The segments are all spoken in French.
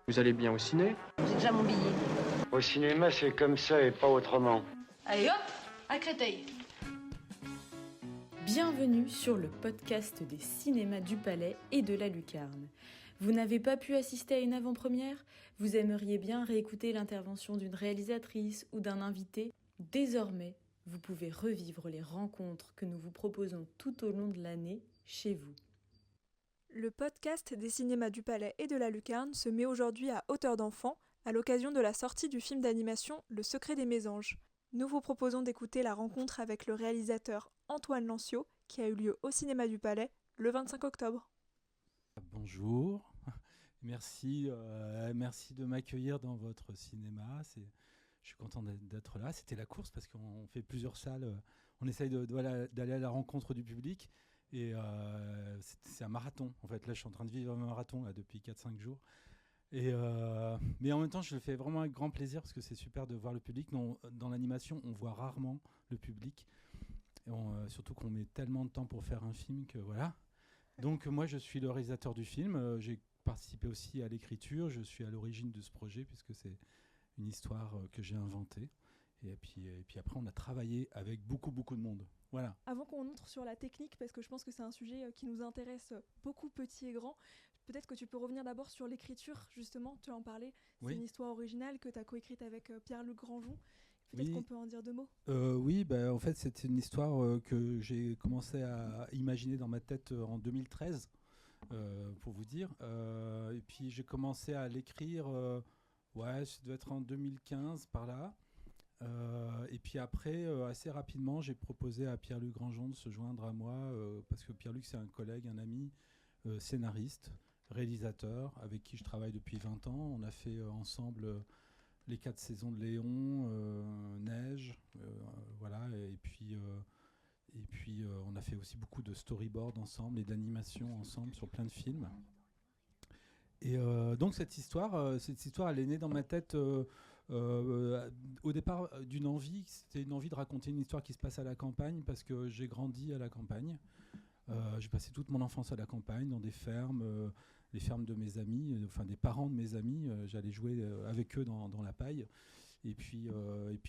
Vous allez bien au ciné? J'ai déjà mon billet. Au cinéma, c'est comme ça et pas autrement. Allez hop, à Créteil. Bienvenue sur le podcast des cinémas du Palais et de la Lucarne. Vous n'avez pas pu assister à une avant-première? Vous aimeriez bien réécouter l'intervention d'une réalisatrice ou d'un invité? Désormais, vous pouvez revivre les rencontres que nous vous proposons tout au long de l'année chez vous. Le podcast des cinémas du Palais et de la Lucarne se met aujourd'hui à hauteur d'enfant à l'occasion de la sortie du film d'animation Le Secret des Mésanges. Nous vous proposons d'écouter la rencontre avec le réalisateur Antoine Lancio qui a eu lieu au cinéma du Palais le 25 octobre. Bonjour, merci de m'accueillir dans votre cinéma. Je suis content d'être là. C'était la course parce qu'on fait plusieurs salles. On essaye d'aller à la rencontre du public. Et c'est un marathon. En fait, là, je suis en train de vivre un marathon là, depuis 4-5 jours. Mais en même temps, je le fais vraiment avec grand plaisir parce que c'est super de voir le public. Dans l'animation, on voit rarement le public. Et surtout qu'on met tellement de temps pour faire un film que voilà. Donc moi, je suis le réalisateur du film. J'ai participé aussi à l'écriture. Je suis à l'origine de ce projet puisque c'est une histoire que j'ai inventée. Et puis après, on a travaillé avec beaucoup de monde. Voilà. Avant qu'on entre sur la technique, parce que je pense que c'est un sujet qui nous intéresse beaucoup, petits et grands, peut-être que tu peux revenir d'abord sur l'écriture, justement, tu en parlais. C'est une histoire originale que tu as coécrite avec Pierre-Luc Grandjean. Peut-être qu'on peut en dire deux mots. Oui, en fait, c'était une histoire que j'ai commencé à imaginer dans ma tête en 2013, pour vous dire. Et puis j'ai commencé à l'écrire, ça devait être en 2015, par là. Et puis après, assez rapidement, j'ai proposé à Pierre-Luc Grandjean de se joindre à moi, parce que Pierre-Luc, c'est un collègue, un ami, scénariste, réalisateur, avec qui je travaille depuis 20 ans. On a fait ensemble les 4 saisons de Léon, Neige, voilà, et puis on a fait aussi beaucoup de storyboard ensemble et d'animation ensemble sur plein de films. Et donc cette histoire, elle est née dans ma tête au départ d'une envie. C'était une envie de raconter une histoire qui se passe à la campagne parce que j'ai grandi à la campagne. J'ai passé toute mon enfance à la campagne, dans des fermes, les fermes de mes amis, enfin des parents de mes amis. J'allais jouer avec eux dans la paille. Et puis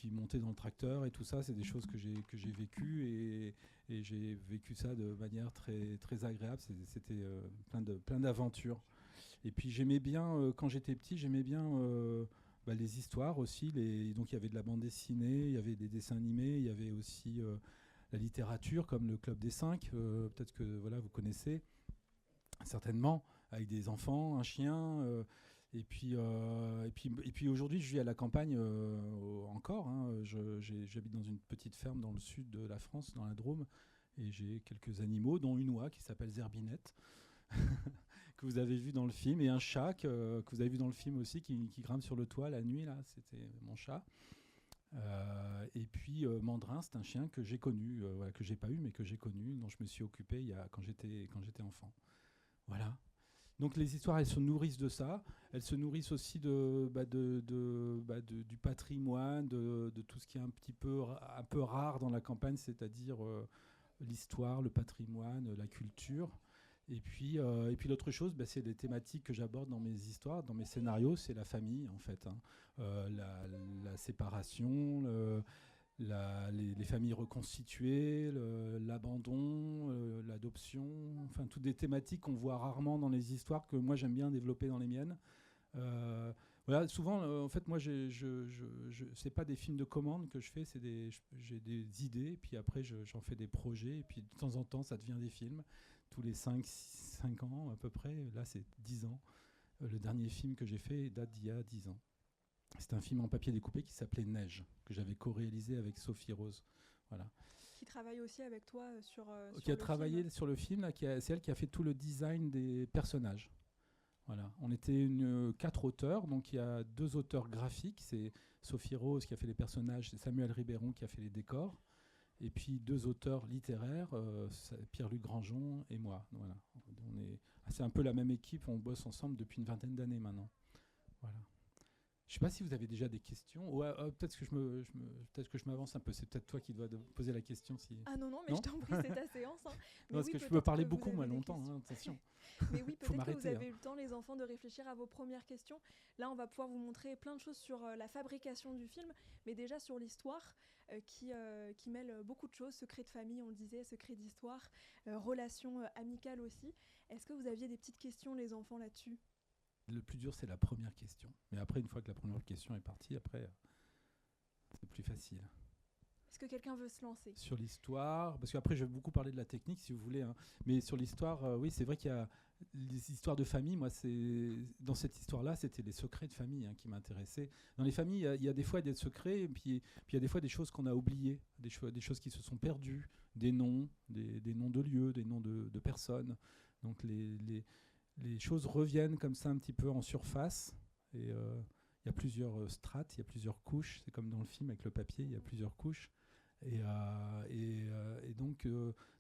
monter dans le tracteur et tout ça, c'est des choses que j'ai vécues et j'ai vécu ça de manière très, très agréable. C'était plein d'aventures. Et puis j'aimais bien, quand j'étais petit, j'aimais bien les histoires aussi. Donc il y avait de la bande dessinée, il y avait des dessins animés, il y avait aussi la littérature comme le Club des 5, peut-être que voilà, vous connaissez certainement, avec des enfants, un chien. Et puis aujourd'hui, je vis à la campagne encore. J'habite dans une petite ferme dans le sud de la France, dans la Drôme, et j'ai quelques animaux, dont une oie qui s'appelle Zerbinette, que vous avez vu dans le film, et un chat que vous avez vu dans le film aussi, qui grimpe sur le toit la nuit, là, c'était mon chat. Et puis Mandrin, c'est un chien que j'ai connu, que j'ai pas eu, mais que j'ai connu, dont je me suis occupé quand j'étais enfant. Voilà. Donc les histoires, elles se nourrissent de ça. Elles se nourrissent aussi du patrimoine, de tout ce qui est un peu rare dans la campagne, c'est-à-dire l'histoire, le patrimoine, la culture. Et puis l'autre chose, c'est les thématiques que j'aborde dans mes histoires, dans mes scénarios, c'est la famille en fait. La séparation, les familles reconstituées, l'abandon, l'adoption, enfin toutes des thématiques qu'on voit rarement dans les histoires que moi j'aime bien développer dans les miennes. Voilà, souvent, en fait, moi, c'est pas des films de commande que je fais, j'ai des idées, et puis après, j'en fais des projets, et puis de temps en temps, ça devient des films, tous les 5 ans à peu près. Là, c'est 10 ans. Le dernier film que j'ai fait date d'il y a 10 ans. C'est un film en papier découpé qui s'appelait Neige, que j'avais co-réalisé avec Sophie Rose. Voilà. Qui travaille aussi avec toi sur qui a le travaillé film. sur le film, là, c'est elle qui a fait tout le design des personnages. Voilà. On était 4 auteurs, donc il y a 2 auteurs graphiques, c'est Sophie Rose qui a fait les personnages, c'est Samuel Ribéron qui a fait les décors, et puis 2 auteurs littéraires, Pierre-Luc Grandjean et moi. Voilà. C'est un peu la même équipe, on bosse ensemble depuis une 20aine d'années maintenant. Voilà. Je ne sais pas si vous avez déjà des questions. Ouais, peut-être que je m'avance un peu. C'est peut-être toi qui dois poser la question. Ah non, mais Non je t'en prie, c'est ta séance. Hein. Parce oui, que je peux parler que vous beaucoup, avez moi, des longtemps. questions. Attention. Mais oui, Faut peut-être que vous m'arrêter, avez eu le temps, les enfants, de réfléchir à vos premières questions. Là, on va pouvoir vous montrer plein de choses sur la fabrication du film, mais déjà sur l'histoire qui mêle beaucoup de choses. Secrets de famille, on le disait, secrets d'histoire, relations amicales aussi. Est-ce que vous aviez des petites questions, les enfants, là-dessus ? Le plus dur, c'est la première question. Mais après, une fois que la première question est partie, après, c'est plus facile. Est-ce que quelqu'un veut se lancer ? Sur l'histoire, parce qu'après, je vais beaucoup parler de la technique, si vous voulez. Hein. Mais sur l'histoire, oui, c'est vrai qu'il y a les histoires de famille. Moi, dans cette histoire-là, c'était les secrets de famille qui m'intéressaient. Dans les familles, il y a des fois des secrets, et puis il y a des fois des choses qu'on a oubliées, des choses qui se sont perdues, des noms de lieux, des noms de personnes. Donc les choses reviennent comme ça un petit peu en surface. Et il y a plusieurs strates, il y a plusieurs couches. C'est comme dans le film avec le papier, il y a plusieurs couches. Et donc,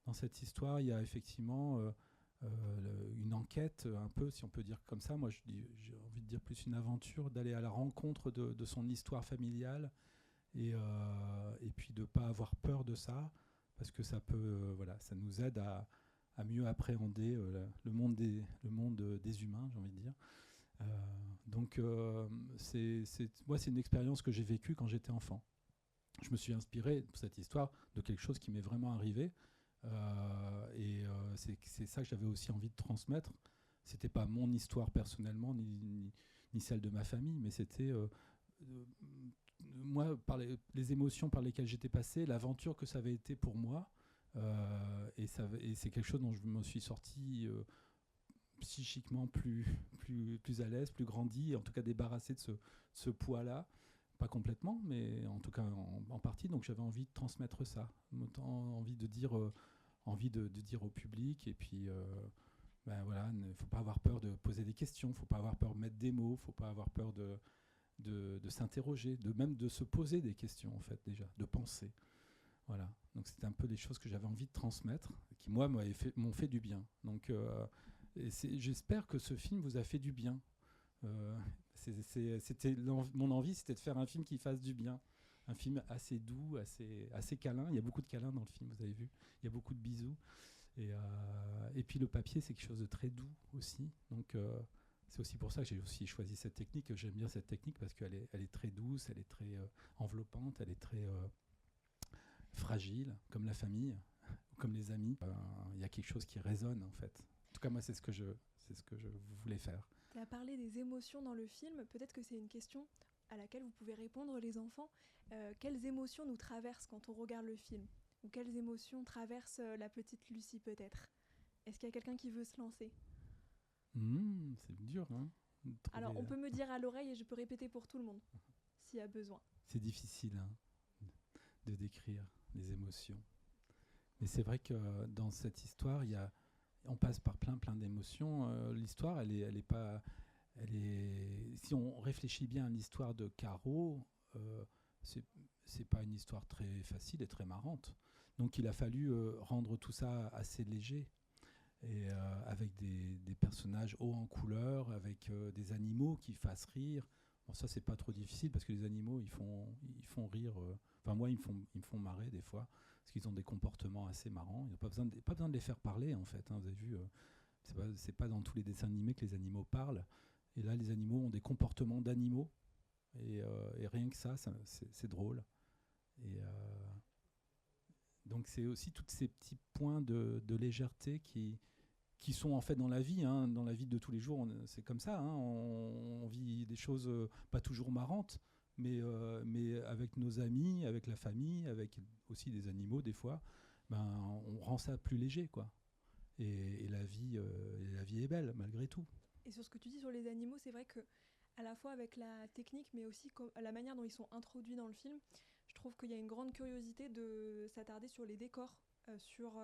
dans cette histoire, il y a effectivement une enquête, un peu, si on peut dire comme ça. Moi, j'ai envie de dire plus une aventure, d'aller à la rencontre de son histoire familiale et puis de ne pas avoir peur de ça, parce que ça peut, ça nous aide à mieux appréhender le monde des humains, j'ai envie de dire. Donc, moi, c'est une expérience que j'ai vécue quand j'étais enfant. Je me suis inspiré pour cette histoire de quelque chose qui m'est vraiment arrivé. C'est ça que j'avais aussi envie de transmettre. C'était pas mon histoire personnellement, ni celle de ma famille, mais c'était moi, par les émotions par lesquelles j'étais passé, l'aventure que ça avait été pour moi. Et c'est quelque chose dont je me suis sorti psychiquement plus à l'aise, plus grandi, en tout cas débarrassé de ce poids-là. Pas complètement, mais en tout cas en partie. Donc j'avais envie de transmettre ça, envie de dire au public. Et puis, il ne faut pas avoir peur de poser des questions, il ne faut pas avoir peur de mettre des mots, il ne faut pas avoir peur de s'interroger, même de se poser des questions, en fait, déjà, de penser. Voilà. Donc c'était un peu des choses que j'avais envie de transmettre, qui, moi, m'ont fait du bien. Donc j'espère que ce film vous a fait du bien. Mon envie, c'était de faire un film qui fasse du bien, un film assez doux, assez câlin. Il y a beaucoup de câlins dans le film, vous avez vu. Il y a beaucoup de bisous. Et puis le papier, c'est quelque chose de très doux aussi. Donc c'est aussi pour ça que j'ai aussi choisi cette technique. J'aime bien cette technique parce qu'elle est très douce, elle est très enveloppante, elle est très fragile, comme la famille, comme les amis. Il y a quelque chose qui résonne en fait. En tout cas, moi, c'est ce que je voulais faire. Tu as parlé des émotions dans le film. Peut-être que c'est une question à laquelle vous pouvez répondre, les enfants. Quelles émotions nous traversent quand on regarde le film ? Ou quelles émotions traversent la petite Lucie, peut-être ? Est-ce qu'il y a quelqu'un qui veut se lancer ? C'est dur, hein. Alors, on peut me dire à l'oreille et je peux répéter pour tout le monde, s'il y a besoin. C'est difficile de décrire les émotions. Mais c'est vrai que dans cette histoire, on passe par plein d'émotions. L'histoire, elle est pas... si on réfléchit bien à l'histoire de Caro, c'est pas une histoire très facile et très marrante. Donc il a fallu rendre tout ça assez léger, et avec des personnages hauts en couleur, avec des animaux qui fassent rire. Bon, ça, c'est pas trop difficile parce que les animaux, ils font rire. Enfin, moi, ils me font marrer des fois parce qu'ils ont des comportements assez marrants. Il n'y a pas besoin de les faire parler, en fait. Hein, vous avez vu, c'est pas dans tous les dessins animés que les animaux parlent. Et là, les animaux ont des comportements d'animaux. Et rien que ça, c'est drôle. Et donc, c'est aussi tous ces petits points de légèreté qui sont en fait dans la vie, hein, dans la vie de tous les jours. C'est comme ça, hein, on vit des choses pas toujours marrantes, mais avec nos amis, avec la famille, avec aussi des animaux des fois, on rend ça plus léger, quoi. Et la vie est belle malgré tout. Et sur ce que tu dis sur les animaux, c'est vrai que à la fois avec la technique, mais aussi la manière dont ils sont introduits dans le film, je trouve qu'il y a une grande curiosité de s'attarder sur les décors, sur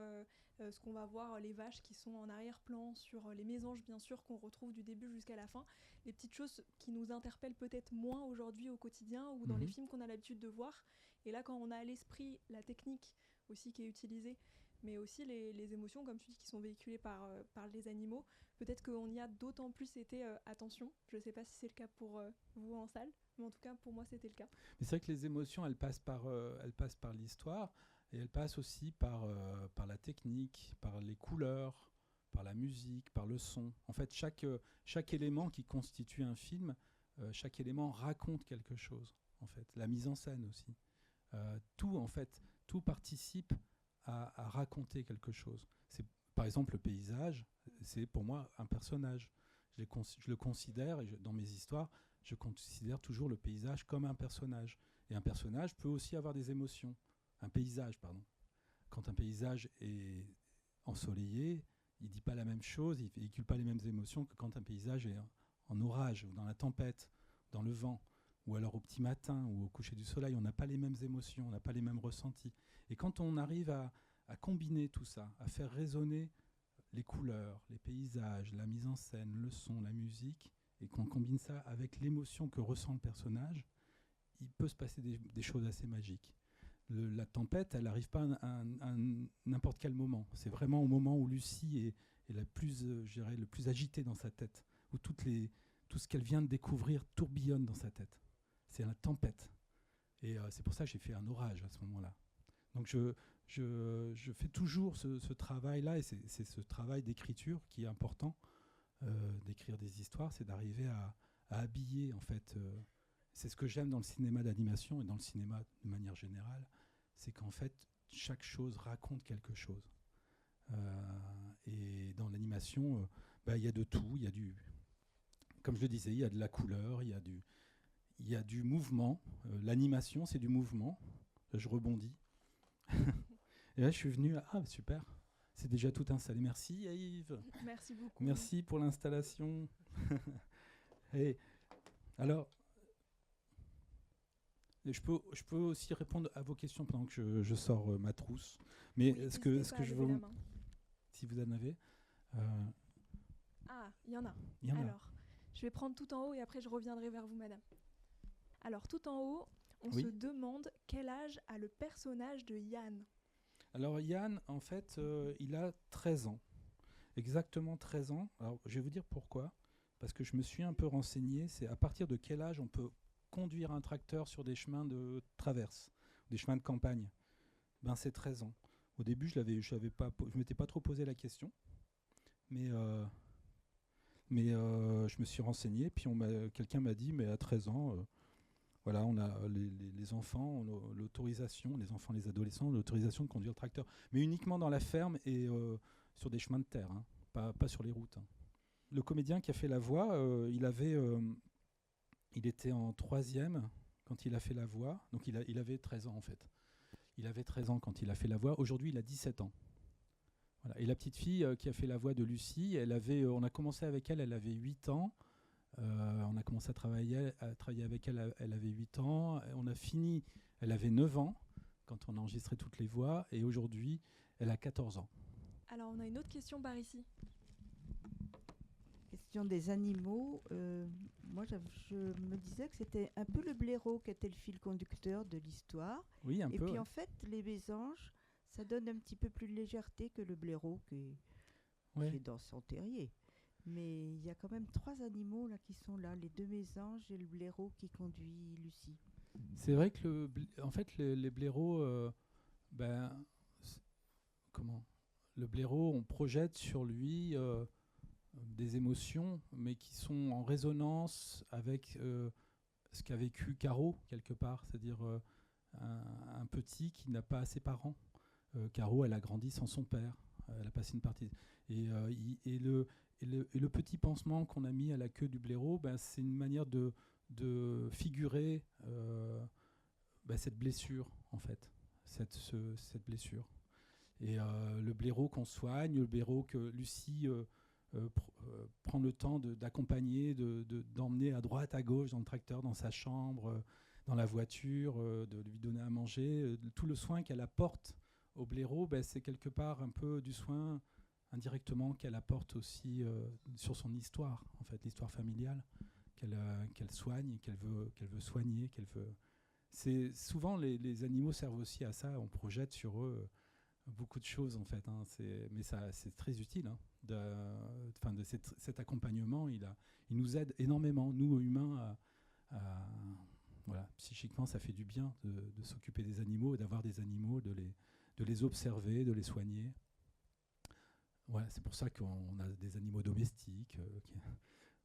ce qu'on va voir, les vaches qui sont en arrière-plan, sur les mésanges bien sûr qu'on retrouve du début jusqu'à la fin, les petites choses qui nous interpellent peut-être moins aujourd'hui au quotidien ou dans les films qu'on a l'habitude de voir. Et là, quand on a à l'esprit la technique aussi qui est utilisée mais aussi les émotions, comme tu dis, qui sont véhiculées par les animaux. Peut-être qu'on y a d'autant plus été attention. Je ne sais pas si c'est le cas pour vous en salle, mais en tout cas, pour moi, c'était le cas. Mais c'est vrai que les émotions, elles passent par l'histoire, et elles passent aussi par la technique, par les couleurs, par la musique, par le son. En fait, chaque élément qui constitue un film, chaque élément raconte quelque chose. En fait, la mise en scène aussi. Tout participe à raconter quelque chose. C'est, par exemple, le paysage, c'est pour moi un personnage. Je le considère, dans mes histoires, je considère toujours le paysage comme un personnage. Et un personnage peut aussi avoir des émotions. Un paysage, pardon. Quand un paysage est ensoleillé, il ne dit pas la même chose, il ne véhicule pas les mêmes émotions que quand un paysage est en orage, ou dans la tempête, dans le vent, ou alors au petit matin, ou au coucher du soleil. On n'a pas les mêmes émotions, on n'a pas les mêmes ressentis. Et quand on arrive à combiner tout ça, à faire résonner les couleurs, les paysages, la mise en scène, le son, la musique, et qu'on combine ça avec l'émotion que ressent le personnage, il peut se passer des choses assez magiques. La tempête, elle n'arrive pas à n'importe quel moment. C'est vraiment au moment où Lucie est la plus, je dirais, le plus agitée dans sa tête, où tout ce qu'elle vient de découvrir tourbillonne dans sa tête. C'est la tempête. Et c'est pour ça que j'ai fait un orage à ce moment-là. Donc je fais toujours ce travail-là, et c'est ce travail d'écriture qui est important, d'écrire des histoires, c'est d'arriver à habiller, en fait. C'est ce que j'aime dans le cinéma d'animation et dans le cinéma de manière générale, c'est qu'en fait, chaque chose raconte quelque chose. Et dans l'animation, il y a de tout. Il y a comme je le disais, il y a de la couleur, il y a du mouvement. L'animation, c'est du mouvement. Là, je rebondis. Et là, je suis venu à... Ah, super. C'est déjà tout installé. Merci, Yves. Merci beaucoup. Merci pour l'installation. Et alors, je peux aussi répondre à vos questions pendant que je sors ma trousse. Mais Oui, ce que je veux... main. Si vous en avez... Ah, il y en a. Il y en a. Alors, je vais prendre tout en haut et après je reviendrai vers vous, madame. Alors, tout en haut, on Oui. se demande quel âge a le personnage de Yann. Alors Yann, en fait, il a 13 ans. Exactement 13 ans. Alors, je vais vous dire pourquoi. Parce que je me suis un peu renseigné. C'est à partir de quel âge on peut conduire un tracteur sur des chemins de traverse, des chemins de campagne. Ben, c'est 13 ans. Au début, je m'étais pas trop posé la question. Mais je me suis renseigné. Puis quelqu'un m'a dit, mais à 13 ans... Voilà, on a les enfants ont l'autorisation, les enfants, les adolescents ont l'autorisation de conduire le tracteur. Mais uniquement dans la ferme et sur des chemins de terre, hein, pas sur les routes. Hein. Le comédien qui a fait la voix, il était en 3e quand il a fait la voix. Donc il avait 13 ans en fait. Il avait 13 ans quand il a fait la voix. Aujourd'hui, il a 17 ans. Voilà. Et la petite fille qui a fait la voix de Lucie, on a commencé avec elle, elle avait 8 ans. On a commencé à travailler avec elle, elle avait 8 ans. On a fini, elle avait 9 ans quand on a enregistré toutes les voix. Et aujourd'hui, elle a 14 ans. Alors, on a une autre question par ici. Question des animaux. Moi, je me disais que c'était un peu le blaireau qui était le fil conducteur de l'histoire. Oui, un peu. Et puis, ouais. en fait, les mésanges, ça donne un petit peu plus de légèreté que le blaireau qui est dans son terrier. Mais il y a quand même 3 animaux là qui sont là, les 2 mésanges et le blaireau qui conduit Lucie. C'est vrai que en fait, les blaireaux, le blaireau, on projette sur lui des émotions, mais qui sont en résonance avec ce qu'a vécu Caro, quelque part, c'est-à-dire un petit qui n'a pas ses parents. Caro, elle a grandi sans son père, elle a passé une partie... Et le petit pansement qu'on a mis à la queue du blaireau, c'est une manière de figurer cette blessure, en fait, cette blessure. Et le blaireau qu'on soigne, le blaireau que Lucie prend le temps d'accompagner, d'emmener à droite, à gauche, dans le tracteur, dans sa chambre, dans la voiture, de lui donner à manger. Tout le soin qu'elle apporte au blaireau, c'est quelque part un peu du soin indirectement qu'elle apporte aussi sur son histoire, en fait, l'histoire familiale qu'elle soigne, qu'elle veut soigner, C'est souvent les animaux servent aussi à ça. On projette sur eux beaucoup de choses en fait. Mais c'est très utile. Cet accompagnement, il nous aide énormément, nous humains, voilà, psychiquement, ça fait du bien de s'occuper des animaux, d'avoir des animaux, de les observer, de les soigner. Voilà, c'est pour ça qu'on a des animaux domestiques.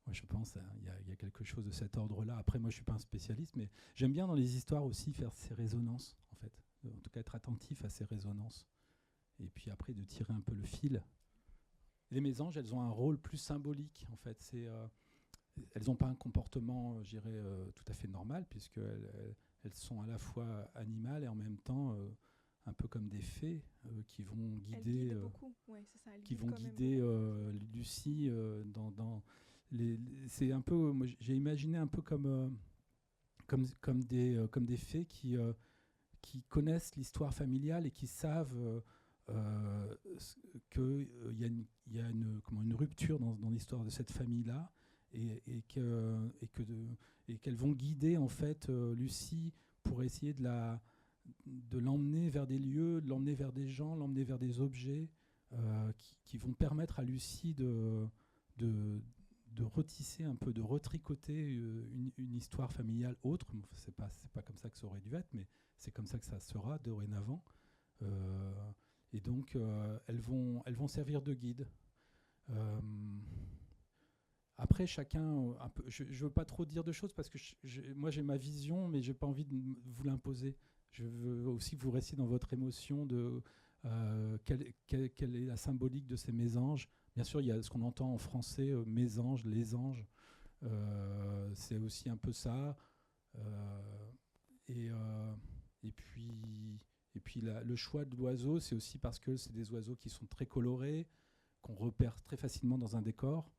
Moi, je pense qu'il y a quelque chose de cet ordre-là. Après, moi, je ne suis pas un spécialiste, mais j'aime bien dans les histoires aussi faire ces résonances, en fait. En tout cas, être attentif à ces résonances. Et puis après, de tirer un peu le fil. Les mésanges, elles ont un rôle plus symbolique, en fait. Elles n'ont pas un comportement, je dirais, tout à fait normal, puisqu'elles sont à la fois animales et en même temps un peu comme des fées qui vont guider, Lucie dans c'est un peu, moi, j'ai imaginé un peu comme des fées qui connaissent l'histoire familiale et qui savent qu'il y a une rupture dans l'histoire de cette famille-là et qu'elles vont guider en fait Lucie pour essayer de l'emmener vers des lieux, de l'emmener vers des gens, l'emmener vers des objets qui vont permettre à Lucie de retisser un peu, de retricoter une histoire familiale autre. C'est pas comme ça que ça aurait dû être, mais c'est comme ça que ça sera dorénavant. Et donc, elles vont servir de guide. Après, chacun, un peu, je ne veux pas trop dire de choses parce que moi j'ai ma vision, mais je n'ai pas envie de vous l'imposer. Je veux aussi que vous restiez dans votre émotion de quelle est la symbolique de ces mésanges. Bien sûr, il y a ce qu'on entend en français, mésanges, les anges. C'est aussi un peu ça. Et puis le choix de l'oiseau, c'est aussi parce que c'est des oiseaux qui sont très colorés, qu'on repère très facilement dans un décor.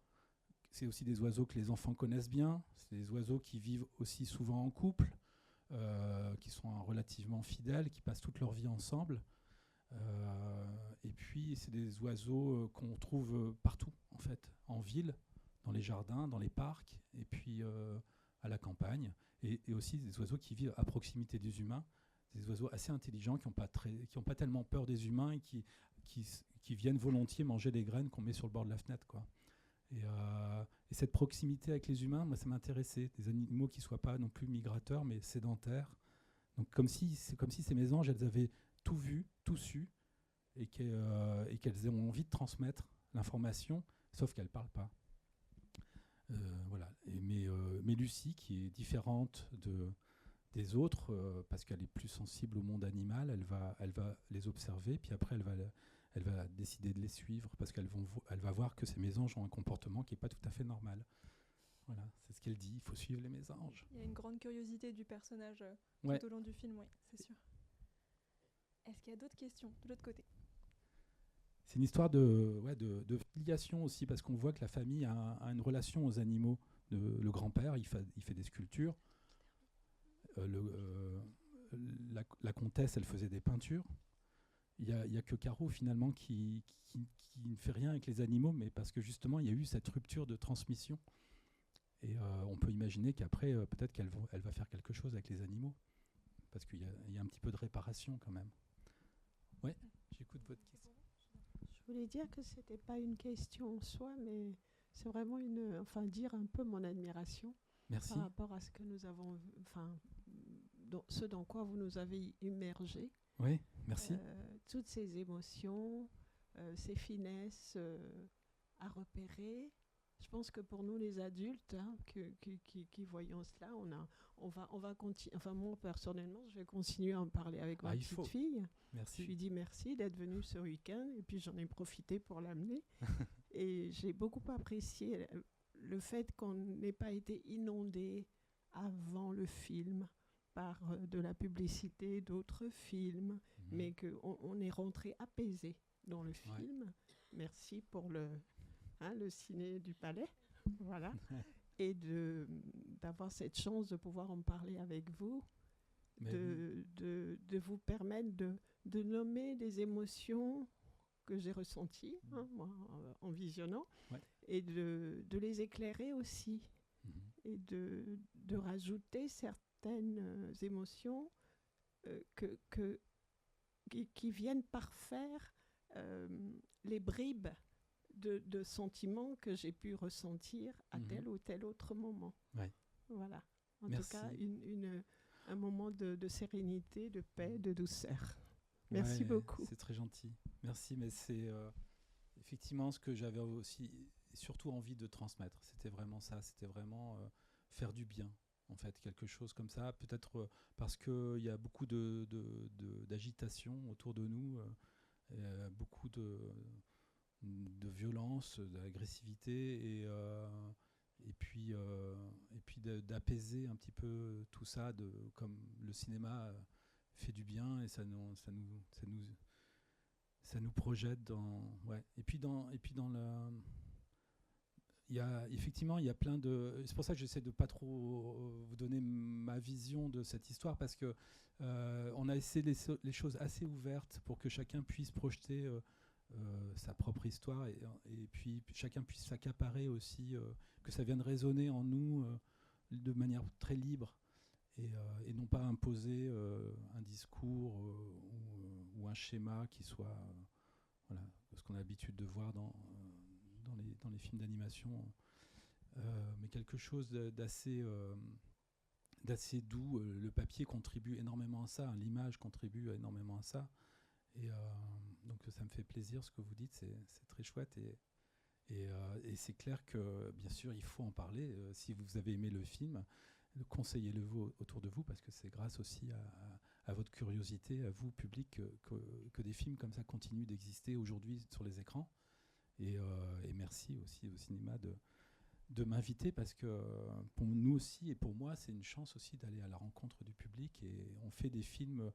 C'est aussi des oiseaux que les enfants connaissent bien. C'est des oiseaux qui vivent aussi souvent en couple, qui sont relativement fidèles, qui passent toute leur vie ensemble. Et puis, c'est des oiseaux qu'on trouve partout, en fait, en ville, dans les jardins, dans les parcs, et puis à la campagne. Et aussi des oiseaux qui vivent à proximité des humains, des oiseaux assez intelligents qui n'ont pas tellement peur des humains et qui viennent volontiers manger des graines qu'on met sur le bord de la fenêtre, quoi. Et cette proximité avec les humains, moi, ça m'intéressait. Des animaux qui ne soient pas non plus migrateurs, mais sédentaires. Donc, c'est comme si ces mésanges, elles avaient tout vu, tout su, et qu'elles ont envie de transmettre l'information, sauf qu'elles ne parlent pas. Voilà. Mais Lucie, qui est différente des autres, parce qu'elle est plus sensible au monde animal, elle va les observer, puis après elle va décider de les suivre, parce qu'elle va voir que ces mésanges ont un comportement qui n'est pas tout à fait normal. Voilà, c'est ce qu'elle dit, il faut suivre les mésanges. Il y a une grande curiosité du personnage tout au long du film, oui, c'est sûr. Est-ce qu'il y a d'autres questions de l'autre côté ? C'est une histoire de filiation aussi, parce qu'on voit que la famille a une relation aux animaux. Le grand-père, il fait des sculptures. La comtesse, elle faisait des peintures. Il y a que Caro, finalement, qui ne fait rien avec les animaux, mais parce que justement, il y a eu cette rupture de transmission. Et on peut imaginer qu'après, peut-être qu'elle va faire quelque chose avec les animaux, parce qu'il y a un petit peu de réparation quand même. Oui, j'écoute votre question. Je voulais dire que c'était pas une question en soi, mais c'est vraiment dire un peu mon admiration. Merci. Par rapport à ce que nous avons, ce dans quoi vous nous avez immergés. Oui, merci. Toutes ces émotions, ces finesses à repérer. Je pense que pour nous les adultes qui voyons cela, on va continuer. Enfin moi personnellement, je vais continuer à en parler avec ma petite fille. Merci. Je lui dis merci d'être venue ce week-end et puis j'en ai profité pour l'amener. Et j'ai beaucoup apprécié le fait qu'on n'ait pas été inondé avant le film par de la publicité d'autres films, mais qu'on est rentré apaisé dans le film. Ouais. Merci pour le ciné du Palais, voilà, et d'avoir cette chance de pouvoir en parler avec vous, de vous permettre de nommer des émotions que j'ai ressenties, moi, en visionnant, et de les éclairer aussi, et de rajouter certaines émotions qui viennent parfaire les bribes de sentiments que j'ai pu ressentir à tel ou tel autre moment. Ouais. Voilà. En Merci. tout cas, un moment de sérénité, de paix, de douceur. Merci beaucoup. C'est très gentil. Merci, mais c'est effectivement ce que j'avais aussi surtout envie de transmettre. C'était vraiment ça. C'était vraiment faire du bien, en fait, quelque chose comme ça. Peut-être parce qu'il y a beaucoup d'agitation autour de nous, beaucoup de violence, d'agressivité et puis d'apaiser un petit peu tout ça, comme le cinéma fait du bien et ça nous projette dans et puis dans la effectivement il y a plein de, c'est pour ça que j'essaie de pas trop vous donner ma vision de cette histoire, parce que on a essayé les choses assez ouvertes pour que chacun puisse projeter sa propre histoire et puis chacun puisse s'accaparer aussi, que ça vienne résonner en nous de manière très libre et non pas imposer un discours ou un schéma qui soit ce qu'on a l'habitude de voir dans les films d'animation, mais quelque chose d'assez doux. Le papier contribue énormément à ça, l'image contribue énormément à ça. Et donc ça me fait plaisir ce que vous dites, c'est très chouette et c'est clair que bien sûr il faut en parler. Si vous avez aimé le film, conseillez-le autour de vous, parce que c'est grâce aussi à votre curiosité, à vous public, que des films comme ça continuent d'exister aujourd'hui sur les écrans. Et merci aussi au cinéma de m'inviter, parce que pour nous aussi et pour moi c'est une chance aussi d'aller à la rencontre du public, et on fait des films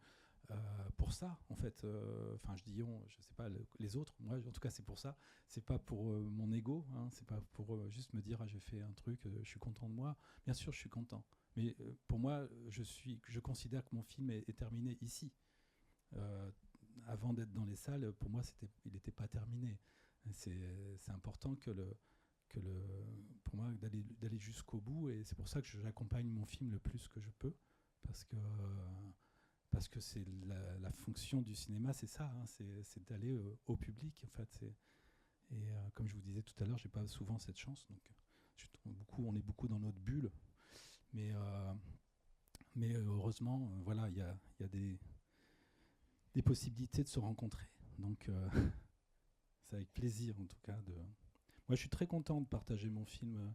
pour ça, en fait. Enfin, je dis je sais pas les autres. Moi, en tout cas, c'est pour ça. C'est pas pour mon ego. Hein, c'est pas pour juste me dire j'ai fait un truc, je suis content de moi. Bien sûr, je suis content. Mais pour moi, je considère que mon film est terminé ici. Avant d'être dans les salles, pour moi, il n'était pas terminé. C'est important pour moi d'aller jusqu'au bout, et c'est pour ça que j'accompagne mon film le plus que je peux, parce que c'est la fonction du cinéma, c'est ça, hein, c'est d'aller au public, en fait. Comme je vous disais tout à l'heure, j'ai pas souvent cette chance, donc on est beaucoup dans notre bulle, mais heureusement, voilà, il y a des possibilités de se rencontrer, donc c'est avec plaisir, en tout cas. Moi, je suis très content de partager mon film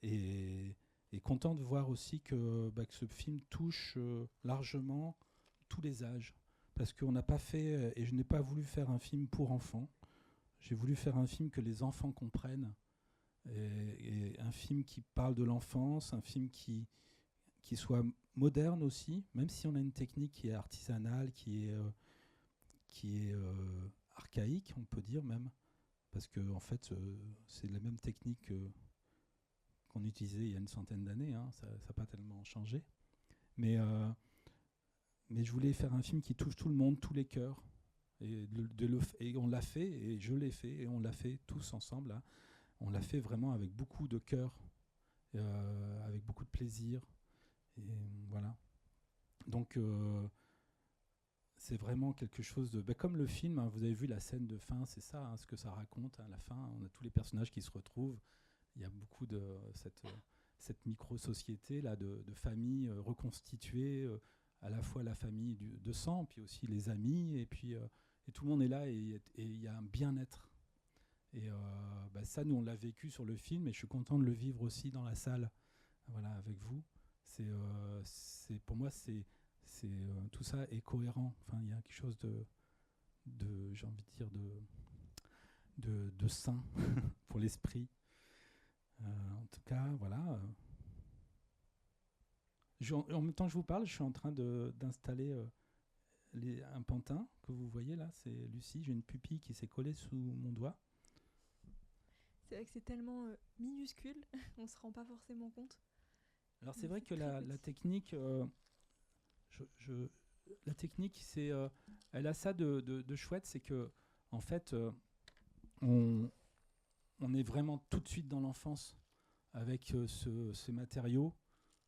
et content de voir aussi que ce film touche largement tous les âges, parce qu'on n'a pas fait, et je n'ai pas voulu faire un film pour enfants. J'ai voulu faire un film que les enfants comprennent, et un film qui parle de l'enfance, un film qui soit moderne aussi, même si on a une technique qui est artisanale, qui est archaïque, on peut dire même, parce que en fait c'est la même technique qu'on utilisait il y a une centaine d'années, hein, ça n'a pas tellement changé, mais je voulais faire un film qui touche tout le monde, tous les cœurs, et on l'a fait, et je l'ai fait, et on l'a fait tous ensemble, là. On l'a fait vraiment avec beaucoup de cœur, avec beaucoup de plaisir, et voilà. Donc c'est vraiment quelque chose de... comme le film, hein, vous avez vu la scène de fin, c'est ça, hein, ce que ça raconte. À la fin, on a tous les personnages qui se retrouvent. Il y a beaucoup de cette micro-société là, de familles reconstituées, à la fois la famille de sang, puis aussi les amis, et puis et tout le monde est là, et il y a un bien-être. Et ça, nous, on l'a vécu sur le film, et je suis content de le vivre aussi dans la salle, voilà, avec vous. Pour moi, tout ça est cohérent. Enfin, il y a quelque chose de j'ai envie de dire, de sain pour l'esprit. En tout cas, voilà. En même temps que je vous parle, je suis en train d'installer un pantin que vous voyez là. C'est Lucie. J'ai une pupille qui s'est collée sous mon doigt. C'est vrai que c'est tellement minuscule, on se rend pas forcément compte. Alors c'est vrai que la technique, la technique, elle a ça de chouette, c'est que en fait, on est vraiment tout de suite dans l'enfance avec ces matériaux,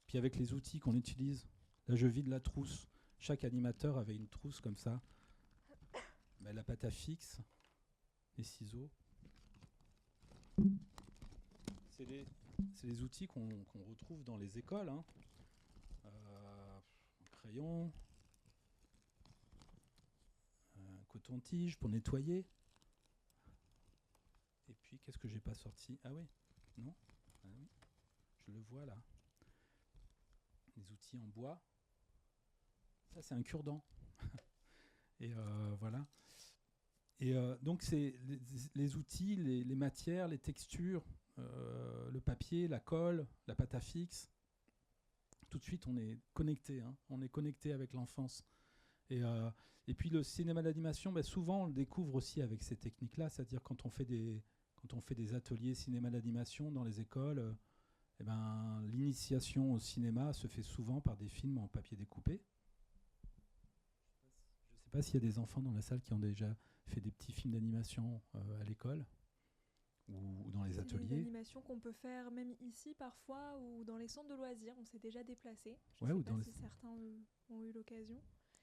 puis avec les outils qu'on utilise. Là, je vide la trousse. Chaque animateur avait une trousse comme ça. la pâte à fixe, les ciseaux. C'est les outils qu'on retrouve dans les écoles. Hein. Crayon, coton-tige pour nettoyer. Et puis, qu'est-ce que j'ai pas sorti? Ah oui, non? Ah oui, je le vois là. Les outils en bois. Ça, c'est un cure-dent. Et voilà. Et donc, c'est les outils, les matières, les textures, le papier, la colle, la pâte à fixe. Tout de suite, on est connecté. Hein. On est connecté avec l'enfance. Et puis, le cinéma d'animation, souvent, on le découvre aussi avec ces techniques-là. C'est-à-dire quand on fait des ateliers cinéma d'animation dans les écoles, l'initiation au cinéma se fait souvent par des films en papier découpé. Je ne sais pas s'il y a des enfants dans la salle qui ont déjà fait des petits films d'animation à l'école ou dans les ateliers. C'est des animations qu'on peut faire même ici parfois ou dans les centres de loisirs. On s'est déjà déplacé. Je Ouais, ne ou sais dans pas si certains ont eu l'occasion.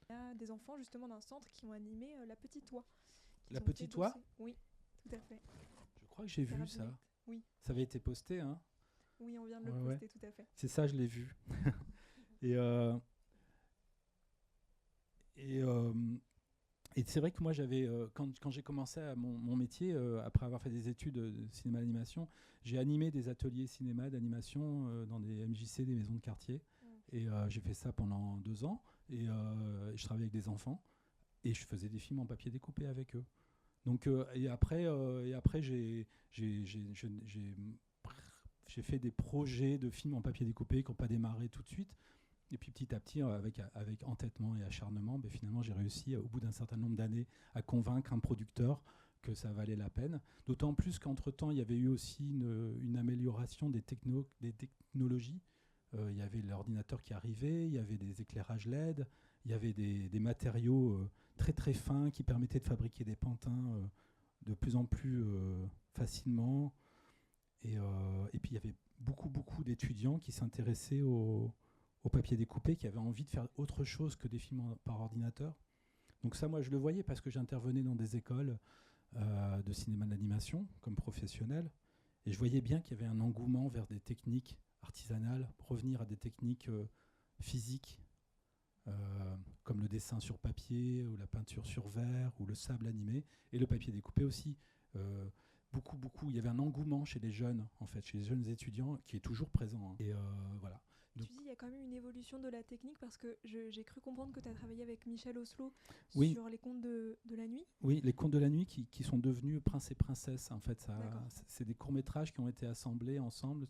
Il y a des enfants justement d'un centre qui ont animé La Petite Oie. La Petite Oie ? Oui, tout à fait. Je crois que j'ai vu ça. Oui. Ça avait été posté, hein ? Oui, on vient de le poster, tout à fait. C'est ça, je l'ai vu. Et c'est vrai que moi, j'avais quand j'ai commencé mon métier, après avoir fait des études de cinéma d'animation, j'ai animé des ateliers cinéma d'animation dans des MJC, des maisons de quartier. Et j'ai fait ça pendant 2 ans. Et je travaillais avec des enfants. Et je faisais des films en papier découpé avec eux. Donc, et après j'ai fait des projets de films en papier découpé qui n'ont pas démarré tout de suite. Et puis petit à petit, avec entêtement et acharnement, finalement j'ai réussi, au bout d'un certain nombre d'années, à convaincre un producteur que ça valait la peine. D'autant plus qu'entre-temps, il y avait eu aussi une amélioration des technologies. Il y avait l'ordinateur qui arrivait, il y avait des éclairages LED, il y avait des matériaux très très fins qui permettaient de fabriquer des pantins de plus en plus facilement. Et puis il y avait beaucoup d'étudiants qui s'intéressaient au papier découpé, qui avaient envie de faire autre chose que des films par ordinateur. Donc ça, moi, je le voyais parce que j'intervenais dans des écoles de cinéma d'animation comme professionnel. Et je voyais bien qu'il y avait un engouement vers des techniques artisanales, revenir à des techniques physiques, comme le dessin sur papier, ou la peinture sur verre, ou le sable animé, et le papier découpé aussi. Beaucoup. Il y avait un engouement chez les jeunes, en fait, chez les jeunes étudiants, qui est toujours présent. Hein. Et voilà. Donc, tu dis qu'il y a quand même une évolution de la technique parce que j'ai cru comprendre que tu as travaillé avec Michel Oslo sur les contes de la nuit. Oui, les contes de la nuit qui sont devenus Prince et Princesse. En fait, c'est des courts-métrages qui ont été assemblés ensemble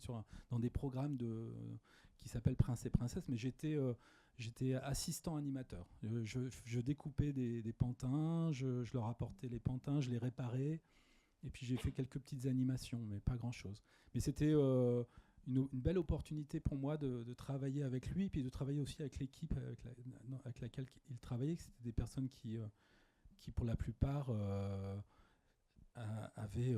dans des programmes qui s'appellent Prince et Princesse, mais j'étais assistant animateur. Je découpais des pantins, je leur apportais les pantins, je les réparais, et puis j'ai fait quelques petites animations, mais pas grand-chose. Mais c'était une belle opportunité pour moi de travailler avec lui, et puis de travailler aussi avec l'équipe avec laquelle il travaillait. C'était des personnes qui pour la plupart, avaient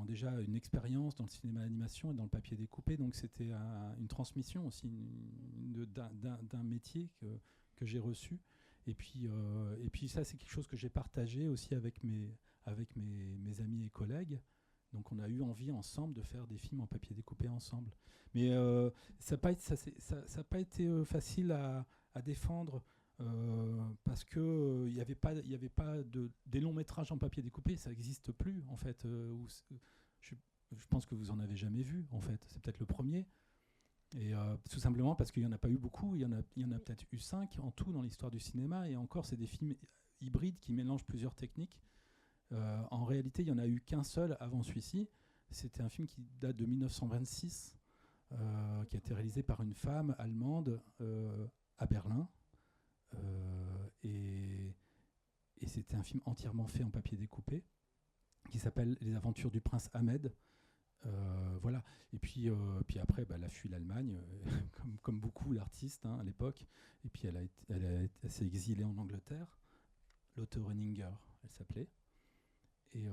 déjà une expérience dans le cinéma d'animation et dans le papier découpé. Donc c'était une transmission aussi d'un métier que j'ai reçu. Et puis ça, c'est quelque chose que j'ai partagé aussi avec mes amis et collègues. Donc on a eu envie ensemble de faire des films en papier découpé ensemble. Mais ça n'a pas été facile à défendre parce que il y avait pas des longs métrages en papier découpé, ça n'existe plus en fait. Je pense que vous en avez jamais vu en fait. C'est peut-être le premier. Et tout simplement parce qu'il n'y en a pas eu beaucoup. Il y en a peut-être eu 5 en tout dans l'histoire du cinéma. Et encore, c'est des films hybrides qui mélangent plusieurs techniques. En réalité, il n'y en a eu qu'un seul avant celui-ci. C'était un film qui date de 1926, qui a été réalisé par une femme allemande à Berlin. Et c'était un film entièrement fait en papier découpé, qui s'appelle Les Aventures du Prince Ahmed. Voilà. Et puis après, elle a fui l'Allemagne, comme beaucoup l'artiste à l'époque. Et puis elle s'est exilée en Angleterre. Lotte Renninger, elle s'appelait. Et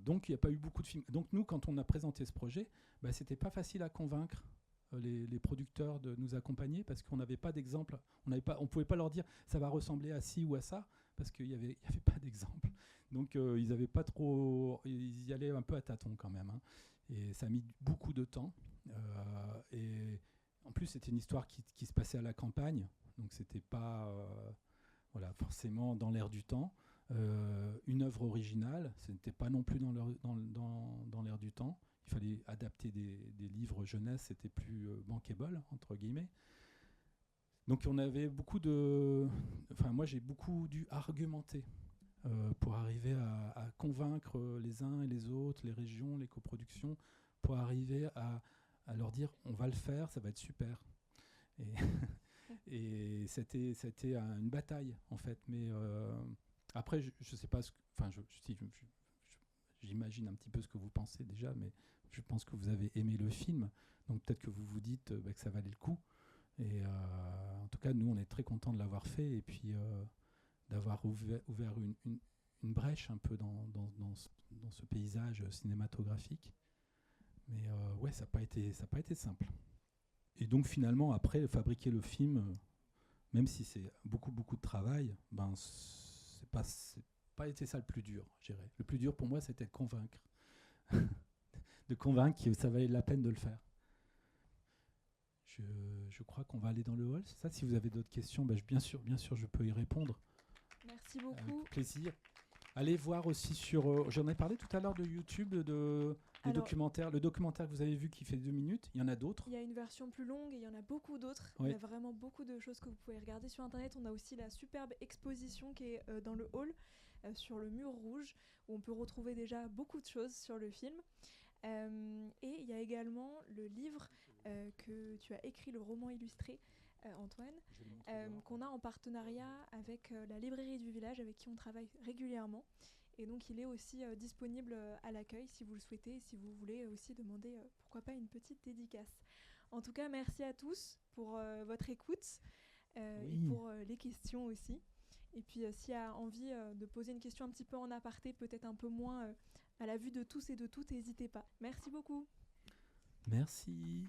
donc, il n'y a pas eu beaucoup de films. Donc, nous, quand on a présenté ce projet, c'était pas facile à convaincre les producteurs de nous accompagner parce qu'on n'avait pas d'exemple. On pouvait pas leur dire ça va ressembler à ci ou à ça parce qu'il n'y avait pas d'exemple. Donc ils y allaient un peu à tâtons quand même. Hein. Et ça a mis beaucoup de temps. Et en plus, c'était une histoire qui se passait à la campagne, donc c'était pas forcément dans l'air du temps. Une œuvre originale, ce n'était pas non plus dans l'air du temps. Il fallait adapter des livres jeunesse, c'était plus bankable, entre guillemets. Donc on avait moi j'ai beaucoup dû argumenter pour arriver à convaincre les uns et les autres, les régions, les coproductions, pour arriver à leur dire on va le faire, ça va être super. Et c'était une bataille en fait. Mais après je sais pas, j'imagine un petit peu ce que vous pensez déjà, mais je pense que vous avez aimé le film, donc peut-être que vous vous dites que ça valait le coup. Et en tout cas, nous, on est très contents de l'avoir fait et puis d'avoir ouvert une brèche un peu dans ce paysage cinématographique. Mais ça n'a pas été simple. Et donc finalement, après, fabriquer le film, même si c'est beaucoup de travail, c'est pas été ça le plus dur, je dirais. Le plus dur pour moi, c'était de convaincre. De convaincre que ça valait la peine de le faire. Je crois qu'on va aller dans le hall, c'est ça? Si vous avez d'autres questions, bien sûr, je peux y répondre. Merci beaucoup. Avec plaisir. Allez voir aussi j'en ai parlé tout à l'heure de YouTube, documentaire. Le documentaire que vous avez vu qui fait 2 minutes, il y en a d'autres. Il y a une version plus longue et il y en a beaucoup d'autres. Oui. Il y a vraiment beaucoup de choses que vous pouvez regarder sur Internet. On a aussi la superbe exposition qui est dans le hall, sur le mur rouge, où on peut retrouver déjà beaucoup de choses sur le film. Et il y a également le livre que tu as écrit, le roman illustré, Antoine, qu'on a en partenariat avec la librairie du village, avec qui on travaille régulièrement. Et donc il est aussi disponible à l'accueil si vous le souhaitez, et si vous voulez aussi demander pourquoi pas une petite dédicace. En tout cas, merci à tous pour votre écoute et pour les questions aussi. Et puis s'il y a envie de poser une question un petit peu en aparté, peut-être un peu moins à la vue de tous et de toutes, n'hésitez pas. Merci beaucoup. Merci.